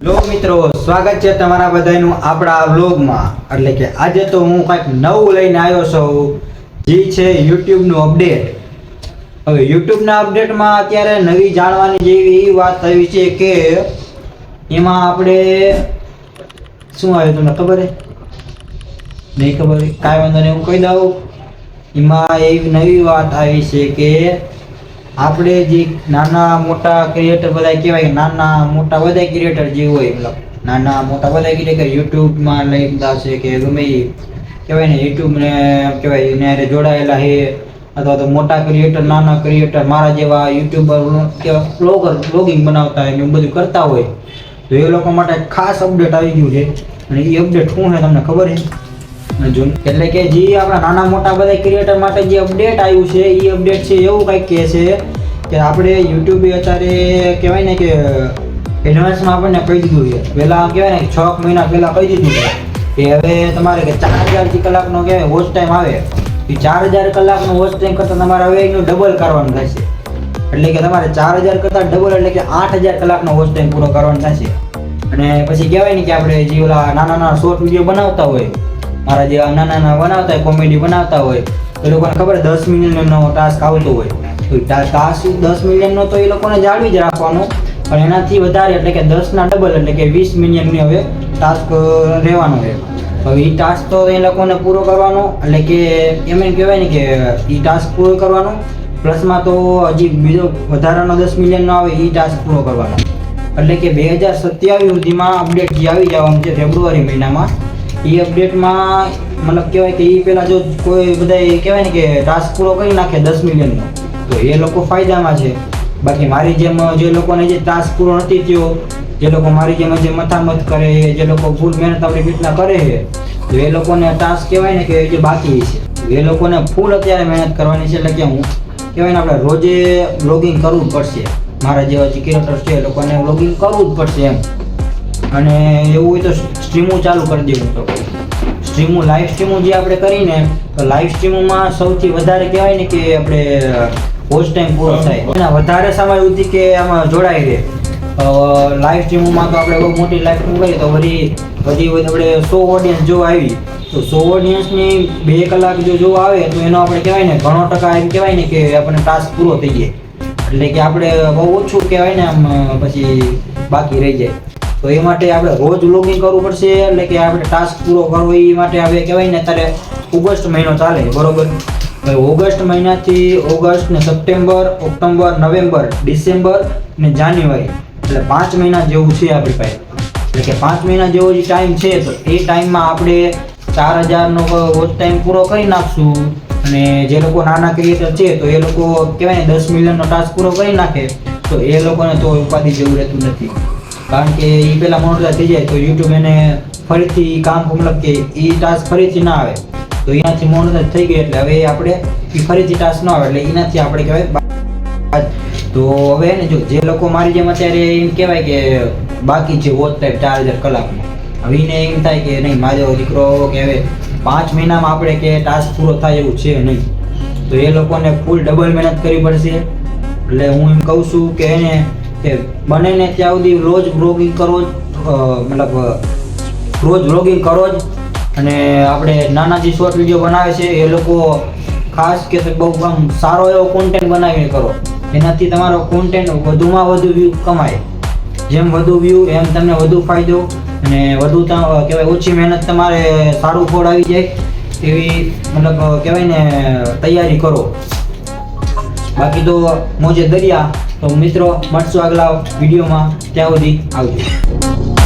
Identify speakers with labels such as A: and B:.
A: લો મિત્રો, સ્વાગત છે તમારા બધાનું આપણા વ્લોગમાં। એટલે કે આજે તો હું કંઈક નવું લઈને આવ્યો છું, જે છે YouTube નું અપડેટ। હવે YouTube ના અપડેટમાં અત્યારે નવી જાણવાની જેવી વાત આવી છે કે એમાં આપણે શું આવ્યું તમને ખબર છે? નહીં ખબર? કાંઈ વાંધો નહીં, હું કહી દઉં। એમાં એવી નવી વાત આવી છે કે આપણે જે નાના મોટા ક્રિએટર બધા કહેવાય કે નાના મોટા બધા ક્રિએટર જે હોય, મતલબ નાના મોટા બધા ક્રિએટર યુટ્યુબમાં લઈ લીધા છે કે ગમે એ કહેવાય ને, યુટ્યુબને કહેવાય એને જોડાયેલા છે, અથવા તો મોટા ક્રિએટર નાના ક્રિએટર મારા જેવા યુટ્યુબર કે બ્લોગિંગ બનાવતા હોય એવું બધું કરતા હોય, તો એ લોકો માટે ખાસ અપડેટ આવી ગયું છે। અને એ અપડેટ શું છે તમને ખબર છે? એટલે કે જે આપણા નાના મોટા બધા ક્રિએટર માટે જે અપડેટ આવ્યું છે, એ અપડેટ છે એવું કંઈક કહે છે કે આપણે યુટ્યુબે અત્યારે કહેવાય ને કે એડવાન્સમાં આપણને કહી દીધું છે, પહેલાં કહેવાય ને 6 મહિના પહેલાં કહી દીધું છે કે હવે તમારે કે 4000 કલાકનો કહેવાય વોચ ટાઈમ આવે, એ 4000 કલાકનો વોચ ટાઈમ કરતાં તમારે હવે એનું ડબલ કરવાનું થશે। એટલે કે તમારે 4000 કરતાં ડબલ એટલે કે 8000 કલાકનો વોચ ટાઈમ પૂરો કરવાનો થશે। અને પછી કહેવાય ને કે આપણે જે ઓલા નાના નાના શોર્ટ વિડીયો બનાવતા હોય, મારા જેવા નાના નાના બનાવતા હોય, કોમેડી બનાવતા હોય, એ લોકોને ખબર 10 મિલિયનનો ટાસ્ક આવતો હોય, તો ટાસ્ક 10 મિલિયનનો તો એ લોકોને જાળવી જ રાખવાનો, પણ એનાથી વધારે એટલે કે 10ના ડબલ એટલે કે 20 મિલિયનની હવે ટાસ્ક રહેવાનો છે। હવે એ ટાસ્ક તો એ લોકોને પૂરો કરવાનો, એટલે કે એમ કહેવાય ને કે એ ટાસ્ક પૂરો કરવાનો, પ્લસમાં તો હજી બીજો વધારાનો 10 મિલિયનનો આવે એ ટાસ્ક પૂરો કરવાનો। એટલે કે 2027 સુધીમાં અપડેટ જે આવી જવાનું છે ફેબ્રુઆરી મહિનામાં, એ અપડેટમાં મતલબ કહેવાય કે એ પહેલાં જો કોઈ બધા કહેવાય ને કે ટાસ્ક પૂરો કરી નાખે 10 મિલિયનનો, તો એ લોકો ફાયદામાં છે। બાકી મારી જેમ જે લોકોને જે ટાસ્ક પૂરો નથી થયો, જે લોકો મારી જેમ જે મથામત કરે, જે લોકો ફૂલ મહેનત આપણી રીતના કરે છે, તો એ લોકોને ટાસ્ક કહેવાય ને કે જે બાકી છે એ લોકોને ફૂલ અત્યારે મહેનત કરવાની છે। એટલે કે હું કહેવાય ને આપણે રોજે બ્લોગિંગ કરવું જ પડશે, મારા જેવા જે ક્રિએટર છે એ લોકોને બ્લોગિંગ કરવું જ પડશે એમ। અને એવું હોય તો સ્ટ્રીમો ચાલુ કરી દેવું, તો સ્ટ્રીમો લાઈવ સ્ટ્રીમો જે આપણે કરીને, તો લાઈવ સ્ટ્રીમોમાં સૌથી વધારે કહેવાય ને કે આપણે વોચ ટાઈમ પૂરો થાય, એના વધારે સમય સુધી કે આમાં જોડાઈ રહે। લાઈવ સ્ટ્રીમોમાં તો આપણે બહુ મોટી લાઈવ સ્ટ્રીમ કરીએ તો બધી આપણે 100 ઓડિયન્સ જોવા આવી, તો 100 ઓડિયન્સની 2 કલાક જો જોવા આવે તો એનો આપણે કહેવાય ને ઘણો ટકા એમ કહેવાય ને કે આપણને ટાસ્ક પૂરો થઈ જાય। એટલે કે આપણે બહુ ઓછું કહેવાય ને આમ પછી બાકી રહી જાય, તો એ માટે આપણે રોજ વ્લોગિંગ કરવું પડશે। એટલે કે આપણે ટાસ્ક પૂરો કરવો એ માટે હવે કહેવાય ને અત્યારે ઓગસ્ટ મહિનો ચાલે બરોબર, હવે ઓગસ્ટ મહિનાથી ઓગસ્ટ ને સપ્ટેમ્બર, ઓક્ટોબર, નવેમ્બર, ડિસેમ્બર ને જાન્યુઆરી, એટલે 5 મહિના જેવું છે આપણી પાસે। એટલે કે 5 મહિના જેવો જે ટાઈમ છે, તો એ ટાઈમમાં આપણે 4000નો વોચ ટાઈમ પૂરો કરી નાખશું। અને જે લોકો નાના ક્રિએટર છે તો એ લોકો કહેવાય ને 10 મિલિયનનો ટાસ્ક પૂરો કરી નાખે, તો એ લોકોને તો ઉપાધિ જેવું રહેતું નથી, કારણ કે એ પહેલાં મોનોટાઈઝ થઈ જાય તો યુટ્યુબ એને ફરીથી કામ મતલબ કે એ ટાસ્ક ફરીથી ના આવે, તો એનાથી મોનોટાઈઝ થઈ ગઈ એટલે હવે આપણે એ ફરીથી ટાસ્ક ન આવે, એટલે એનાથી આપણે કહેવાય। તો હવે ને જો જે લોકો મારી જેમ અત્યારે એમ કહેવાય કે બાકી છે વોચ ટાઈમ 4000 કલાકનો, હવે એને એમ થાય કે નહીં મારો દીકરો કે હવે 5 મહિનામાં આપણે કે ટાસ્ક પૂરો થાય એવું છે નહીં, તો એ લોકોને ફૂલ ડબલ મહેનત કરવી પડશે। એટલે હું એમ કહું છું કે એને કે બને ને ત્યાં સુધી રોજ બ્લોગિંગ કરવો જ, મતલબ રોજ બ્લોગિંગ કરો જ। અને આપણે નાના જે શોર્ટ વિડીયો બનાવે છે એ લોકો ખાસ કે બહુ આમ સારો એવો કોન્ટેન્ટ બનાવીને કરો, એનાથી તમારો કોન્ટેન્ટ વધુમાં વધુ વ્યૂ કમાય, જેમ વધુ વ્યૂ એમ તમને વધુ ફાયદો, અને વધુ કહેવાય ઓછી મહેનત તમારે સારું ફળ આવી જાય એવી મતલબ કહેવાય ને તૈયારી કરો। બાકી તો મોજે દરિયા। તો મિત્રો મળશું આગલા વિડીયોમાં, ત્યાં સુધી આવજો।